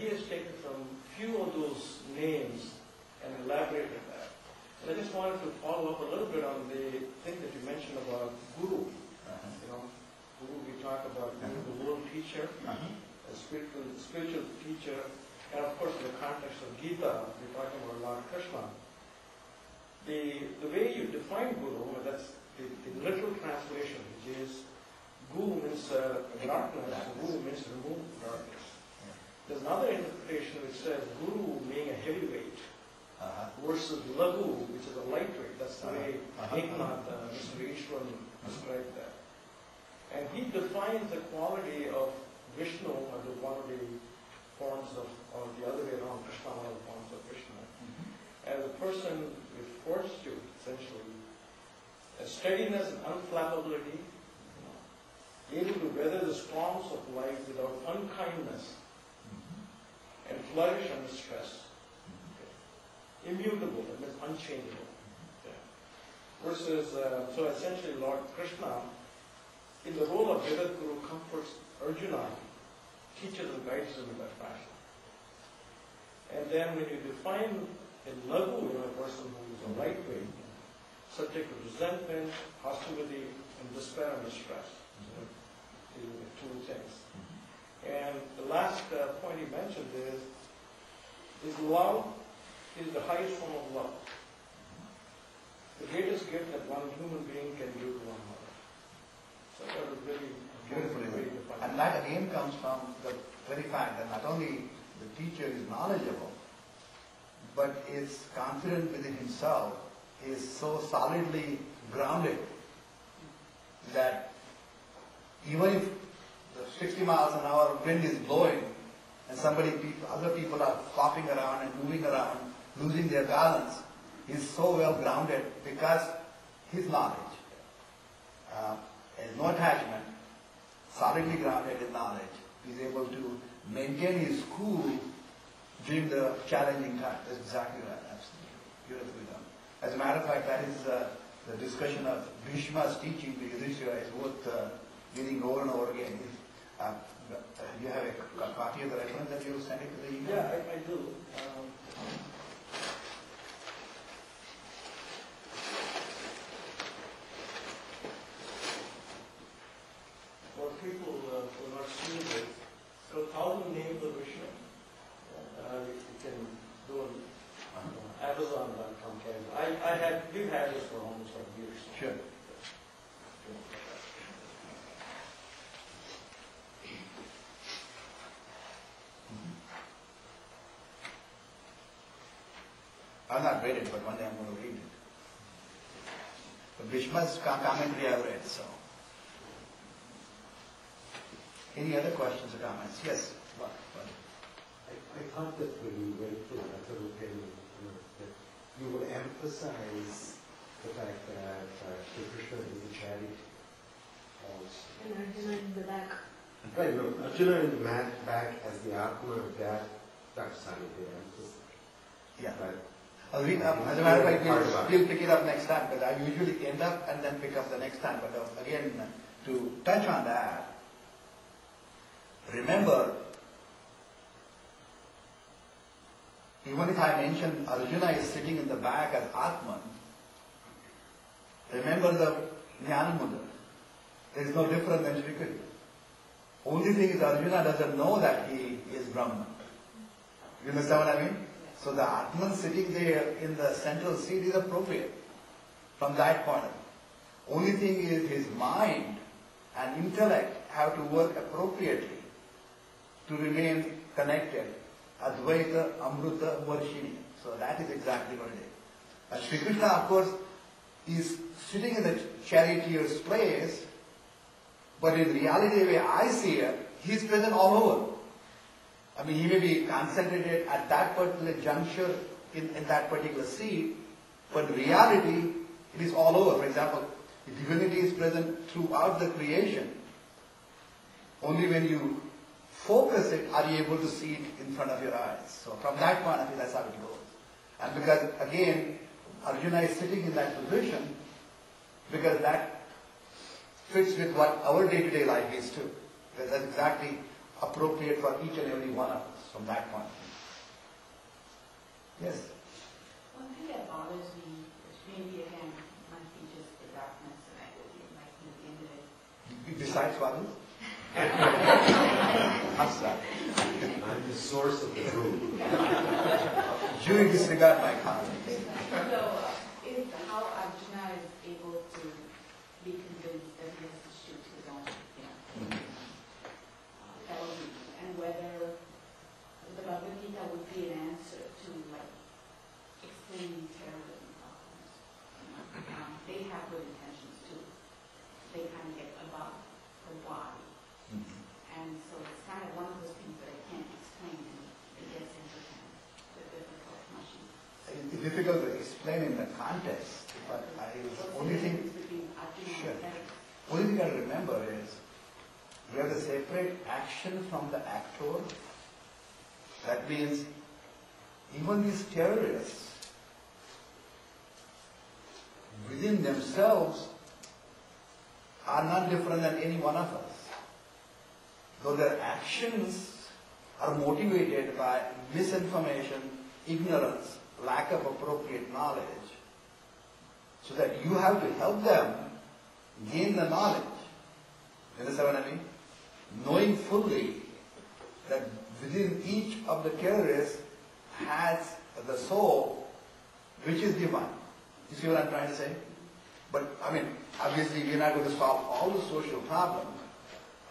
he has taken some few of those names and elaborated that. And I just wanted to follow up a little bit on the thing that you mentioned about guru. You know, guru, we talk about being the world teacher, a spiritual teacher, and of course in the context of Gita, we're talking about Lord Krishna. The way you define guru, that's the literal translation, which is guru means darkness, and guru means remove darkness. There's another interpretation which says guru being a heavyweight versus lagu, which is a lightweight. That's the way Eknath, Mr. Ishwan described that. And he defines the quality of Vishnu as one of the forms of, or the other way around, Krishna, one of the forms of Vishnu. As a person with fortitude, essentially, a steadiness and unflappability, able to weather the storms of life without unkindness, and flourish under stress. Immutable, that means unchangeable. Versus, so essentially Lord Krishna, in the role of Jagat Guru, comforts Arjuna, teaches and guides him in that fashion. And then when you define a lagu, a person who is a lightweight, subject to resentment, hostility, and despair and distress. The two things. And the last point he mentioned is love is the highest form of love. The greatest gift that one human being can give to one another. So that was really beautifully very defined. And that again comes from the very fact that not only the teacher is knowledgeable, but is confident within himself, is so solidly grounded that even if the 60 miles an hour wind is blowing and other people are flopping around and moving around, losing their balance, he's so well grounded because his knowledge, has no attachment, solidly grounded in knowledge, he's able to maintain his cool during the challenging time. That's exactly right, absolutely. Beautifully done. As a matter of fact, that is the discussion of Bhishma's teaching to Yudhishthira is worth reading over and over again. You have a copy of the reference that you sent it to the email? Yeah, I do. For people who are not seeing it, so 1,000 names of Vishnu. You can do on Amazon.com. We've had this for almost like years. Sure. I've not read it, but one day I'm going to read it. But Bhishma's commentary I've read, so. Any other questions or comments? Yes. What? I thought that when you went through that little opinion, that you would emphasize the fact that Krishna is a charity also. And Arjuna in the back. Right, no, Arjuna in the back as the Atma of that, that's something they emphasize. Yeah. But As a matter of fact, we'll pick it up next time, but I usually end up and then pick up the next time. But again, to touch on that, remember, even if I mention Arjuna is sitting in the back as Atman, remember the Jnana Mudra. There is no difference than Srikari. Only thing is Arjuna doesn't know that he is Brahman. You understand what I mean? So the Atman sitting there in the central seat is appropriate from that point of view. Only thing is his mind and intellect have to work appropriately to remain connected. Advaita, Amruta, Varshini. So that is exactly what it is. And Sri Krishna, of course, is sitting in the charioteer's place, but in reality, the way I see it, he is present all over. I mean, he may be concentrated at that particular juncture in that particular seat, but in reality, it is all over. For example, the divinity is present throughout the creation. Only when you focus it are you able to see it in front of your eyes. So from that point of view, that's how it goes. And because, again, Arjuna is sitting in that position, because that fits with what our day-to-day life is too. Because that's exactly appropriate for each and every one of us. from that point of view. Yes? One thing that bothers me, which maybe again might be just the darkness, and I believe it might be the end of it. Besides Vadu? I'm sorry. I'm the source of the room. You disregard my comments. So, is how Arjuna is able to be convinced that he has to shoot his own, element, and whether the Bhagavad Gita would be an answer to like explaining terrorism problems. They have good intentions too. They kind of get above the why. And so it's kind of one of those things that I can't explain, and it gets into kind of the difficult mushy. It's difficult to explain in the context, but only thing I remember is we have to separate action from the actor. That means even these terrorists within themselves are not different than any one of us. Though their actions are motivated by misinformation, ignorance, lack of appropriate knowledge, so that you have to help them gain the knowledge. You understand what I mean? Knowing fully that within each of the terrorists has the soul which is divine. You see what I'm trying to say? But, I mean, obviously we're not going to solve all the social problems.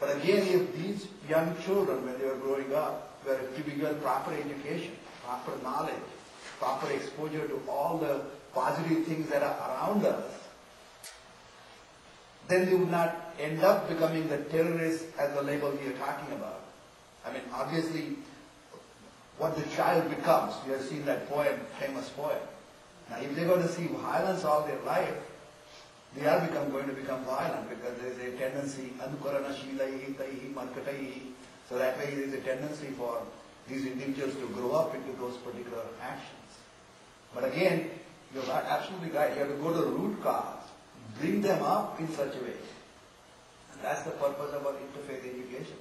But again, if these young children, when they were growing up, were to be given proper education, proper knowledge, proper exposure to all the positive things that are around us, then they would not end up becoming the terrorists as the label we are talking about. I mean, obviously, what the child becomes, we have seen that poem, famous poem. Now, if they're going to see violence all their life, they are going to become violent because there is a tendency, anukarana shilaihi taihi markataihi, so that way there is a tendency for these individuals to grow up into those particular actions. But again, you're absolutely right, you have to go to the root cause, bring them up in such a way. And that's the purpose of our interfaith education.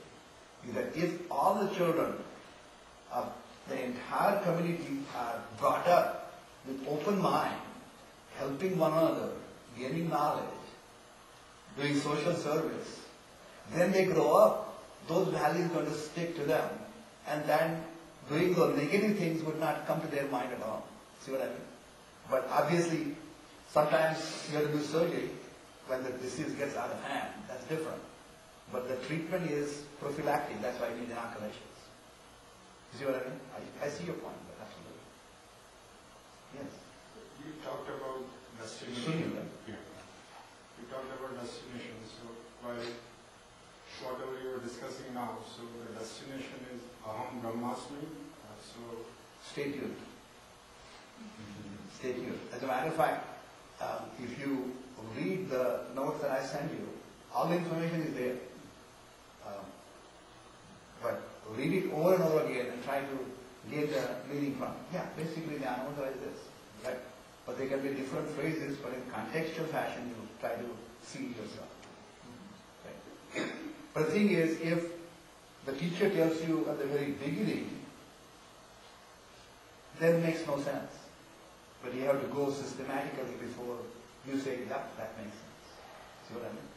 Is that if all the children of the entire community are brought up with open mind, helping one another, gaining knowledge, doing social service, then they grow up, those values are going to stick to them, and then doing those negative things would not come to their mind at all. See what I mean? But obviously, sometimes you have to do surgery when the disease gets out of hand. That's different. But the treatment is prophylactic. That's why you need inoculations. You see what I mean? I see your point, but absolutely. Yes. You talked about destination. Yeah. You talked about destination. So while whatever you were discussing now, so the destination is Aham Brahmasmi. So Stay tuned. Stay tuned. As a matter of fact, if you read the notes that I send you, all the information is there. But read it over and over again and try to get the meaning from it. Yeah, basically the Anamata is this. Right? But there can be different phrases, but in contextual fashion you try to see it yourself. Right? But the thing is, if the teacher tells you at the very beginning, then it makes no sense. But you have to go systematically before you say, yeah, that makes sense. See what I mean?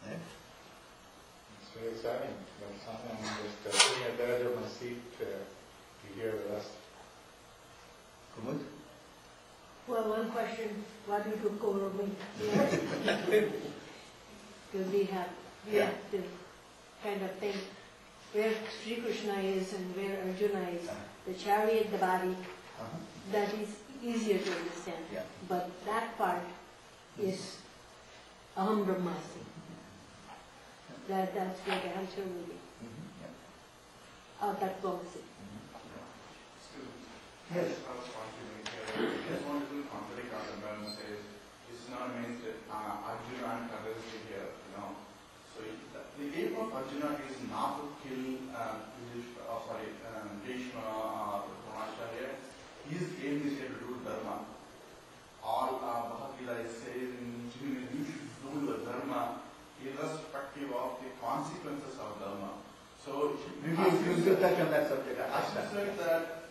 Yeah? It's very exciting. But sometimes I'm just sitting at the edge of my seat to hear the rest. Kumud? Well, one question, why do you go over me? Because we have to kind of think where Sri Krishna is and where Arjuna is, the chariot, the body, that is easier to understand. Yeah. But that part is Aham Brahmasmi. That's where the answer will be. Tattvamasi. Yes. I just wanted to contradict what the man says. It's not means that Arjuna and others here, So the aim of Arjuna is not to kill Bhishma or Dronacharya. His aim is here to do dharma. All Bhagavad Gita is saying you should do the dharma irrespective of the consequences of dharma. will touch on that subject. I I asked that. said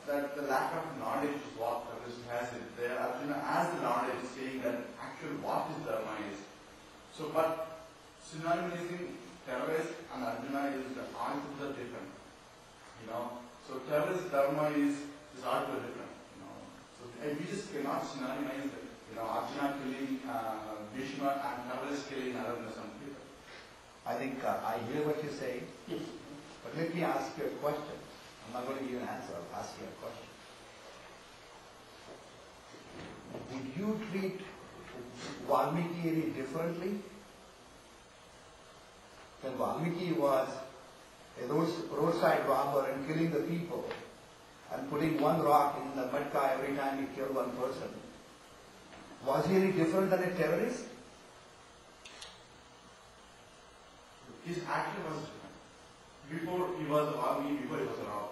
that the lack of knowledge is what Arjuna has it. There, Arjuna has the knowledge, saying that actually what is Dharma is. So, but synonymizing terrorist and Arjuna is the altogether different. So terrorist Dharma is altogether different. So we just cannot synonymize it. Arjuna killing Bhishma and terrorist killing other some people. I think I hear what you're saying, but let me ask you a question. I'm not going to give you an answer, I'll ask you a question. Would you treat Valmiki any differently? When Valmiki was a roadside robber and killing the people and putting one rock in the matka every time he killed one person, was he any different than a terrorist? His action was different. Before he was a Valmiki, before he was a robber.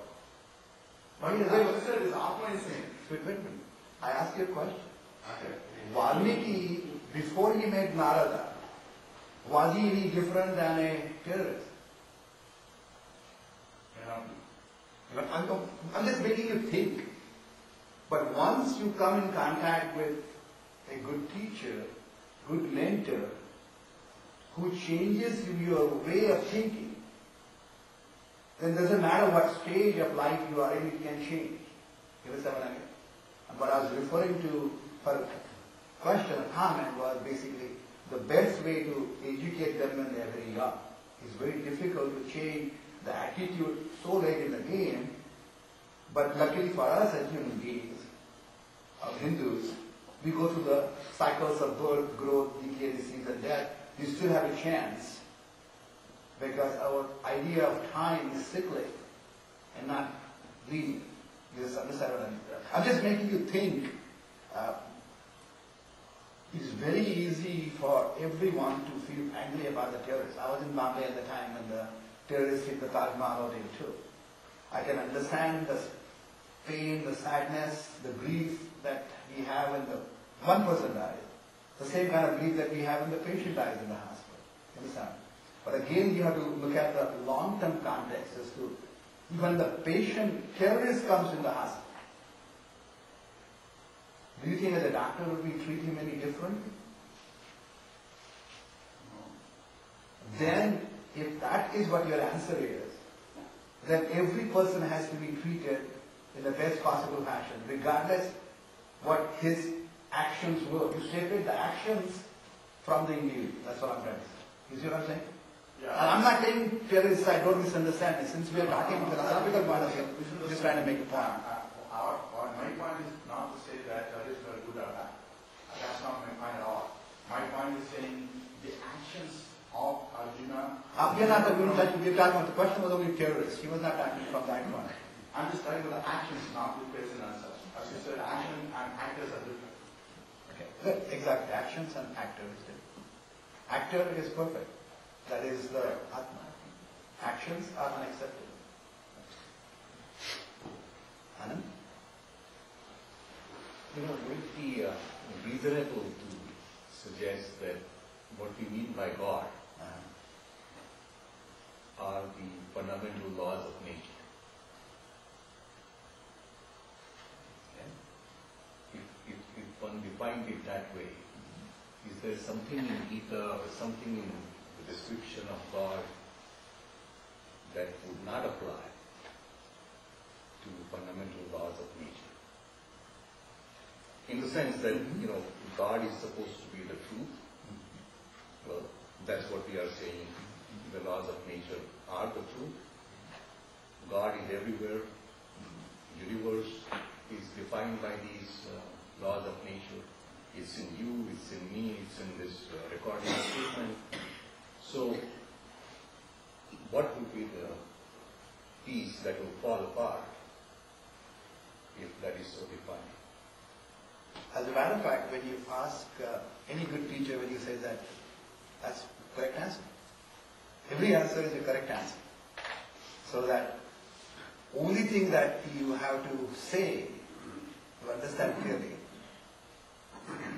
But his answer is Atma is saying. Wait a minute. I ask you a question. Okay. Valmiki, before he met Narada, was he any different than a terrorist? I'm just making you think. But once you come in contact with a good teacher, good mentor, who changes your way of thinking, then it doesn't matter what stage of life you are in, it can change. You understand what I mean? And what I was referring to, her question or comment was basically the best way to educate them when they are very young. It's very difficult to change the attitude so late in the game, but luckily for us as human beings, of Hindus, we go through the cycles of birth, growth, decay, disease and death. We still have a chance because our idea of time is cyclic and not linear. You just understand what I mean? I'm just making you think. It's very easy for everyone to feel angry about the terrorists. I was in Bombay at the time when the terrorists hit the Taj Mahal Hotel too. I can understand the pain, the sadness, the grief that we have when the one person dies. The same kind of grief that we have when the patient dies in the hospital. You understand? But again, you have to look at the long-term context as to when the terrorist comes in the hospital. Do you think as a doctor would we treat him any differently? Then, if that is what your answer is, then every person has to be treated in the best possible fashion, regardless what his actions were. You separate the actions from the individual. That's what I'm trying to say. You see what I'm saying? Yeah. And I'm not saying terrorists, I don't misunderstand me. Since we are talking from a philosophical point of view, I'm just trying to make a point. My point is not to say that terrorists are good or bad. That's not my point at all. My point is saying the actions of Arjuna. We are not going to touch, we're talking about the question was only terrorists. He was not talking from that point. I'm just talking about the actions, not the person as such. As you said, action and actors are different. Okay, good. Exactly. Actions and actor is different. Actor is perfect. That is the Atma. Actions are unacceptable. Anand? Would it be reasonable to suggest that what we mean by God are the fundamental laws of nature? Okay. If one defined it that way, is there something in Gita or something in the description of God that would not apply to fundamental laws of nature? In the sense that, God is supposed to be the truth. Well, that's what we are saying. The laws of nature are the truth. God is everywhere. Universe is defined by these laws of nature. It's in you, it's in me, it's in this recording statement. So, what would be the piece that will fall apart if that is so defined? As a matter of fact, when you ask any good teacher, when you say that, that's the correct answer. Every answer is a correct answer. So that only thing that you have to say to understand clearly,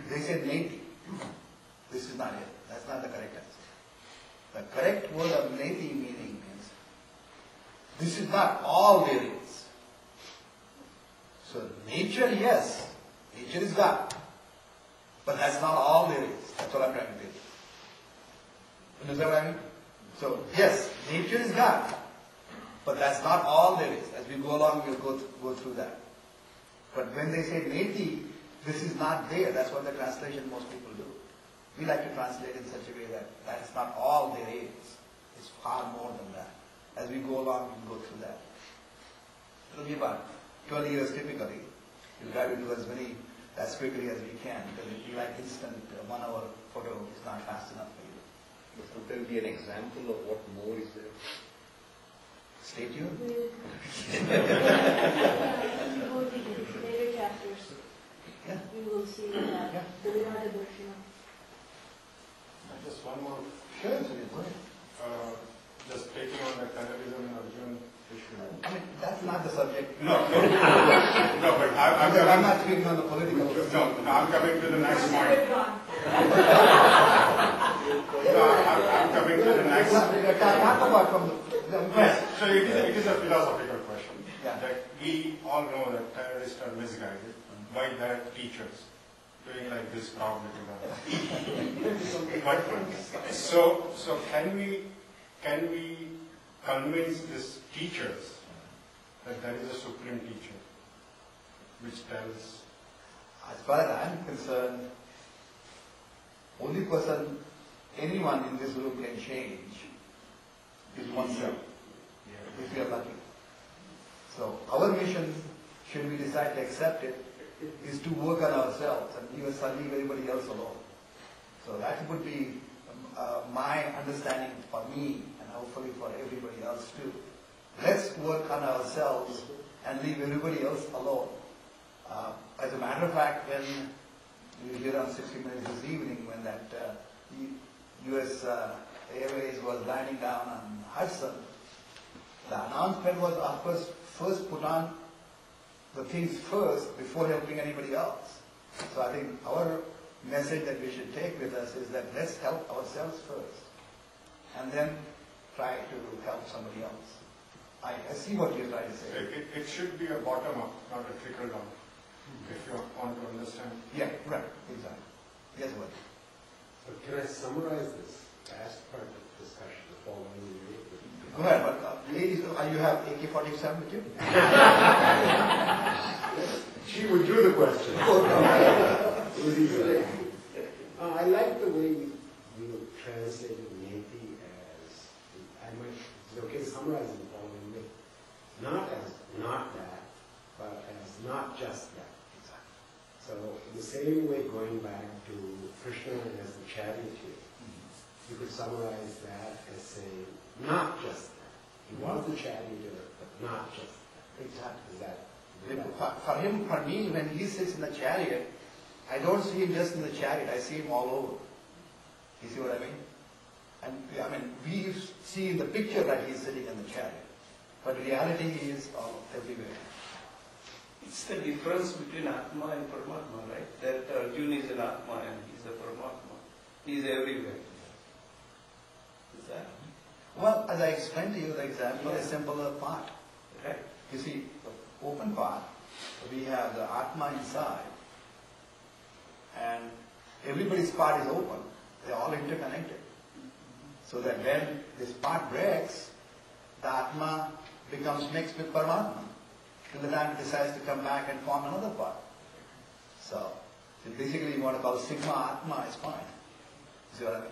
they said neti. This is not it. That's not the correct answer. The correct word of neti meaning means this is not all there is. So nature, yes, nature is God. But that's not all there is. That's what I'm trying to say. You understand what I mean? So, yes, nature is God. But that's not all there is. As we go along, we'll go through that. But when they say neti, this is not there. That's what the translation most people do. We like to translate in such a way that that is not all there is. It's far more than that. As we go along, we'll go through that. It'll be about 12 years typically. We'll try to do as many as quickly as we can, because if you like instant 1 hour photo, it's not fast enough for you. But would there be an example of what more is there? Stay tuned. As we go to the later chapters, Yeah. we will see that Yeah. the Virata Darshana. Just one more, Sure, so go ahead. just taking on the cannibalism and Arjun issue. I mean, that's not the subject. No, but I'm not speaking on the political. No, I'm coming to the next point. Withdrawn. No, I'm coming to the next. Talk about from the Yes, so it is a philosophical question. Yeah. That we all know that terrorists are misguided by their teachers, doing like this crowd but so can we convince these teachers that there is a supreme teacher which tells? As far as I'm concerned, only person anyone in this room can change is oneself, if we are lucky. So our mission, should we decide to accept it, is to work on ourselves and leave everybody else alone. So that would be my understanding for me and hopefully for everybody else too. Let's work on ourselves and leave everybody else alone. As a matter of fact, when you hear on 60 Minutes this evening, when that U.S. Airways was landing down on Hudson, the announcement was, of course, first put on the things first before helping anybody else. So I think our message that we should take with us is that let's help ourselves first and then try to help somebody else. I see what you're trying to say. It should be a bottom-up, not a trickle-down, if you want to understand. Yeah, right, exactly. Yes, what? But can I summarize this last part of the discussion, the following way? Go ahead, but ladies, you have AK-47 with you? She withdrew the question. It was easy. I like the way you translated neti as, I might, is it okay to summarize it the following way? Not as not that, but as not just that. So in the same way, going back to Krishna as the charioteer, you could summarize that as saying, not just that. He was the charioteer, but not just that. Exactly. Is that? For him, for me, when he sits in the chariot, I don't see him just in the chariot, I see him all over. You see what I mean? And I mean, we see in the picture that he's sitting in the chariot, but reality he is all everywhere. It's the difference between Atma and Paramatma, right? That Arjuna is an Atma and he's a Paramatma. He's everywhere. Is that? Well, as I explained to you, the example is simpler part. Right. You see, the open part, we have the Atma inside, and everybody's part is open. They're all interconnected. So that when this part breaks, the Atma becomes mixed with Paramatma, till the time it decides to come back and form another part. So basically you want to call Sigma Atma is fine. You see what I mean?